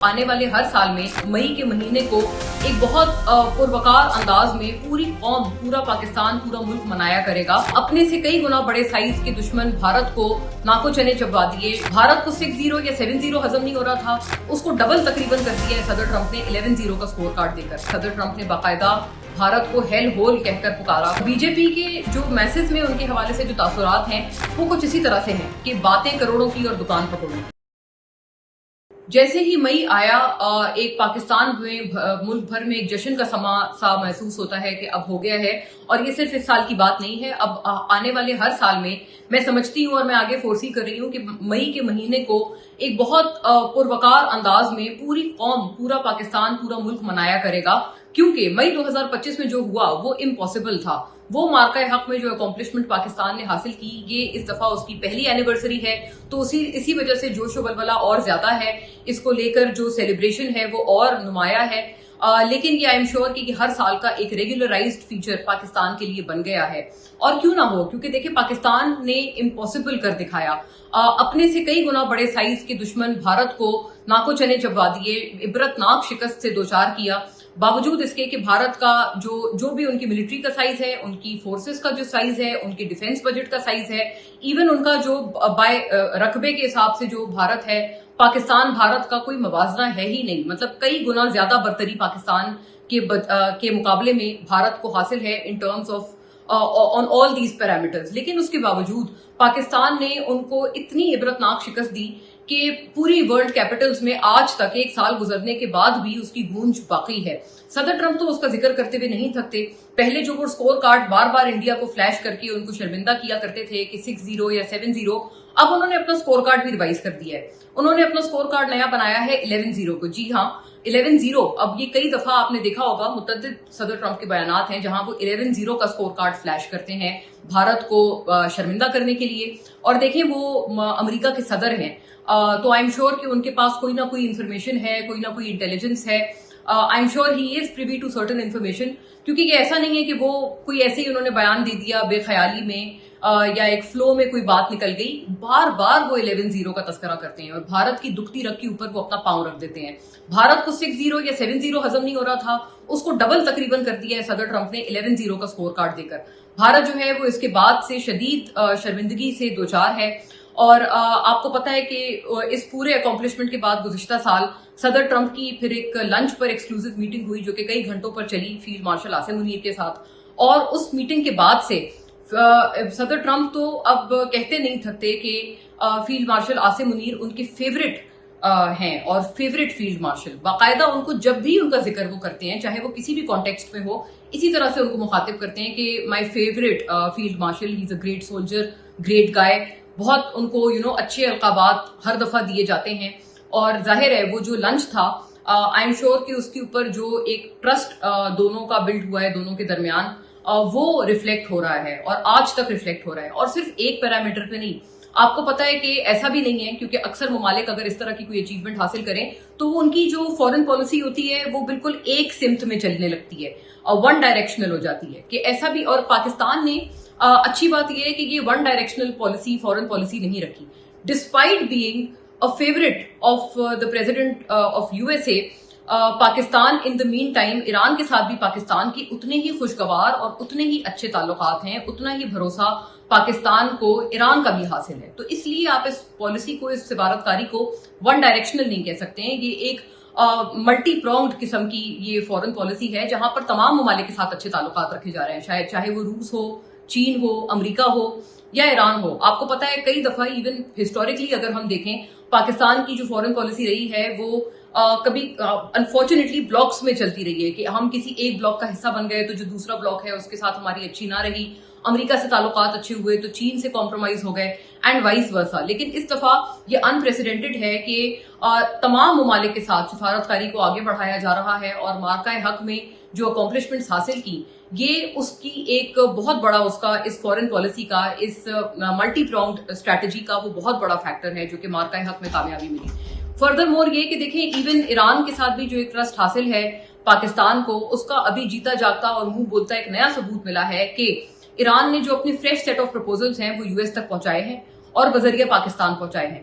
آنے والے ہر سال میں مئی کے مہینے کو ایک بہت پروکار انداز میں پوری قوم، پورا پاکستان، پورا ملک منایا کرے گا۔ اپنے سے کئی گنا بڑے سائز کے دشمن بھارت کو ناکو چنے چبوا دیے۔ بھارت کو 6-0 یا 7-0 ہضم نہیں ہو رہا تھا، اس کو ڈبل تقریباً کر دیا ہے صدر ٹرمپ نے 11-0 کا سکور کارڈ دے کر۔ صدر ٹرمپ نے باقاعدہ بھارت کو ہیل ہول کہہ کر پکارا۔ بی جے پی کے جو میسج میں ان کے حوالے سے جو تاثرات ہیں وہ کچھ اسی طرح سے ہیں کہ باتیں کروڑوں کی اور دکان پکوڑوں۔ جیسے ہی مئی آیا، ایک پاکستان میں ملک بھر میں ایک جشن کا سما سا محسوس ہوتا ہے کہ اب ہو گیا ہے، اور یہ صرف اس سال کی بات نہیں ہے، اب آنے والے ہر سال میں سمجھتی ہوں اور میں آگے فورسی کر رہی ہوں کہ مئی کے مہینے کو ایک بہت پروکار انداز میں پوری قوم، پورا پاکستان، پورا ملک منایا کرے گا، کیونکہ مئی 2025 میں جو ہوا وہ امپاسبل تھا۔ وہ مارکہ حق میں جو اکمپلشمنٹ پاکستان نے حاصل کی، یہ اس دفعہ اس کی پہلی اینیورسری ہے، تو اسی وجہ سے جوش و ولولہ اور زیادہ ہے، اس کو لے کر جو سیلیبریشن ہے وہ اور نمایاں ہے۔ لیکن یہ آئی ایم شیور کہ ہر سال کا ایک ریگولرائزڈ فیچر پاکستان کے لیے بن گیا ہے، اور کیوں نہ ہو، کیونکہ دیکھیں پاکستان نے امپاسبل کر دکھایا۔ اپنے سے کئی گنا بڑے سائز کے دشمن بھارت کو ناکو چنے چبوا دیے، عبرتناک شکست سے دوچار کیا، باوجود اس کے کہ بھارت کا جو بھی ان کی ملٹری کا سائز ہے، ان کی فورسز کا جو سائز ہے، ان کی ڈیفنس بجٹ کا سائز ہے، ایون ان کا جو رقبے کے حساب سے جو بھارت ہے، پاکستان بھارت کا کوئی موازنہ ہے ہی نہیں۔ مطلب کئی گنا زیادہ برتری پاکستان کے مقابلے میں بھارت کو حاصل ہے in terms of on all these parameters. لیکن اس کے باوجود پاکستان نے ان کو اتنی عبرتناک شکست دی کہ پوری ورلڈ کیپٹلز میں آج تک ایک سال گزرنے کے بعد بھی اس کی گونج باقی ہے۔ صدر ٹرمپ تو اس کا ذکر کرتے ہوئے نہیں تھکتے۔ پہلے جو وہ سکور کارڈ بار بار انڈیا کو فلیش کر کے ان کو شرمندہ کیا کرتے تھے کہ 6-0 یا 7-0، اب انہوں نے اپنا سکور کارڈ بھی ریوائز کر دیا ہے۔ انہوں نے اپنا سکور کارڈ نیا بنایا ہے 11-0 کو۔ جی ہاں، 11-0۔ اب یہ کئی دفعہ آپ نے دیکھا ہوگا، متعدد صدر ٹرمپ کے بیانات ہیں جہاں وہ 11-0 کا سکور کارڈ فلیش کرتے ہیں بھارت کو شرمندہ کرنے کے لیے۔ اور دیکھیں وہ امریکہ کے صدر ہیں، تو آئی ایم شیور کہ ان کے پاس کوئی نہ کوئی انفارمیشن ہے، کوئی نہ کوئی انٹیلیجنس ہے۔ I am sure he is privy to certain information, کیونکہ یہ ایسا نہیں ہے کہ وہ کوئی ایسے ہی انہوں نے بیان دے دیا بے خیالی میں، یا ایک فلو میں کوئی بات نکل گئی۔ بار بار وہ 11-0 کا تذکرہ کرتے ہیں اور بھارت کی دکھتی رگ کے اوپر وہ اپنا پاؤں رکھ دیتے ہیں۔ بھارت کو 6-0 یا 7-0 ہضم نہیں ہو رہا تھا، اس کو ڈبل تقریباً کر دیا ہے صدر ٹرمپ نے 11-0 کا سکور کارڈ دے کر۔ بھارت جو ہے وہ اس کے بعد سے شدید شرمندگی سے دوچار ہے، اور آپ کو پتا ہے کہ اس پورے اکمپلشمنٹ کے بعد گزشتہ سال صدر ٹرمپ کی پھر ایک لنچ پر ایکسکلوزو میٹنگ ہوئی جو کہ کئی گھنٹوں پر چلی فیلڈ مارشل عاصم منیر کے ساتھ، اور اس میٹنگ کے بعد سے صدر ٹرمپ تو اب کہتے نہیں تھکتے کہ فیلڈ مارشل عاصم منیر ان کے فیورٹ ہیں، اور فیورٹ فیلڈ مارشل۔ باقاعدہ ان کو جب بھی ان کا ذکر وہ کرتے ہیں، چاہے وہ کسی بھی کانٹیکسٹ میں ہو، اسی طرح سے ان کو مخاطب کرتے ہیں کہ my favourite field marshal, he is a great soldier, great guy. بہت ان کو اچھے القابات ہر دفعہ دیے جاتے ہیں، اور ظاہر ہے وہ جو لنچ تھا، آئی ایم شیور کہ اس کے اوپر جو ایک ٹرسٹ دونوں کا بلڈ ہوا ہے دونوں کے درمیان، وہ ریفلیکٹ ہو رہا ہے، اور آج تک ریفلیکٹ ہو رہا ہے، اور صرف ایک پیرامیٹر پہ نہیں۔ آپ کو پتا ہے کہ ایسا بھی نہیں ہے، کیونکہ اکثر ممالک اگر اس طرح کی کوئی اچیومنٹ حاصل کریں تو وہ ان کی جو فورن پالیسی ہوتی ہے وہ بالکل ایک سمت میں چلنے لگتی ہے، ون ڈائریکشنل ہو جاتی ہے، کہ ایسا بھی۔ اور پاکستان نے اچھی بات یہ ہے کہ یہ one directional policy, foreign policy نہیں رکھی، despite being a favourite of the president of USA۔ Pakistan in the meantime Iran کے ساتھ بھی پاکستان کی اتنے ہی خوشگوار اور اتنے ہی اچھے تعلقات ہیں، اتنا ہی بھروسہ پاکستان کو ایران کا بھی حاصل ہے۔ تو اس لیے آپ اس پالیسی کو، اس سفارتکاری کو ون ڈائریکشنل نہیں کہہ سکتے ہیں، یہ ایک ملٹی پرونگڈ قسم کی یہ فورن پالیسی ہے جہاں پر تمام ممالک کے ساتھ اچھے تعلقات رکھے جا رہے ہیں، شاید چاہے وہ روس ہو، چین ہو، امریکہ ہو یا ایران ہو۔ آپ کو پتا ہے کئی دفعہ ایون ہسٹوریکلی اگر ہم دیکھیں، پاکستان کی جو فورن پالیسی رہی ہے وہ کبھی انفارچونیٹلی بلاکس میں چلتی رہی ہے، کہ ہم کسی ایک بلاک کا حصہ بن گئے تو جو دوسرا بلاک ہے اس کے ساتھ ہماری اچھی نہ رہی، امریکہ سے تعلقات اچھے ہوئے تو چین سے کمپرومائز ہو گئے، اینڈ وائس ورسا۔ لیکن اس دفعہ یہ انپریسیڈنٹڈ ہے کہ تمام ممالک کے ساتھ سفارتکاری کو آگے بڑھایا جا رہا ہے، اور مارکہ حق میں جو اکمپلشمنٹس حاصل کی، یہ اس کی ایک بہت بڑا اس فورن پالیسی کا، اس ملٹی پرونگڈ اسٹریٹجی کا وہ بہت بڑا فیکٹر ہے جو کہ مارکہ حق میں کامیابی ملی۔ فردر مور یہ کہ دیکھیں ایون ایران کے ساتھ بھی جو ایک ٹرسٹ حاصل ہے پاکستان کو، اس کا ابھی جیتا جاگتا اور منہ بولتا ایک نیا ثبوت ملا ہے کہ ایران نے جو اپنے فریش سیٹ آف پرپوزلز ہیں وہ US تک پہنچائے ہیں اور بذریعہ پاکستان پہنچائے ہیں،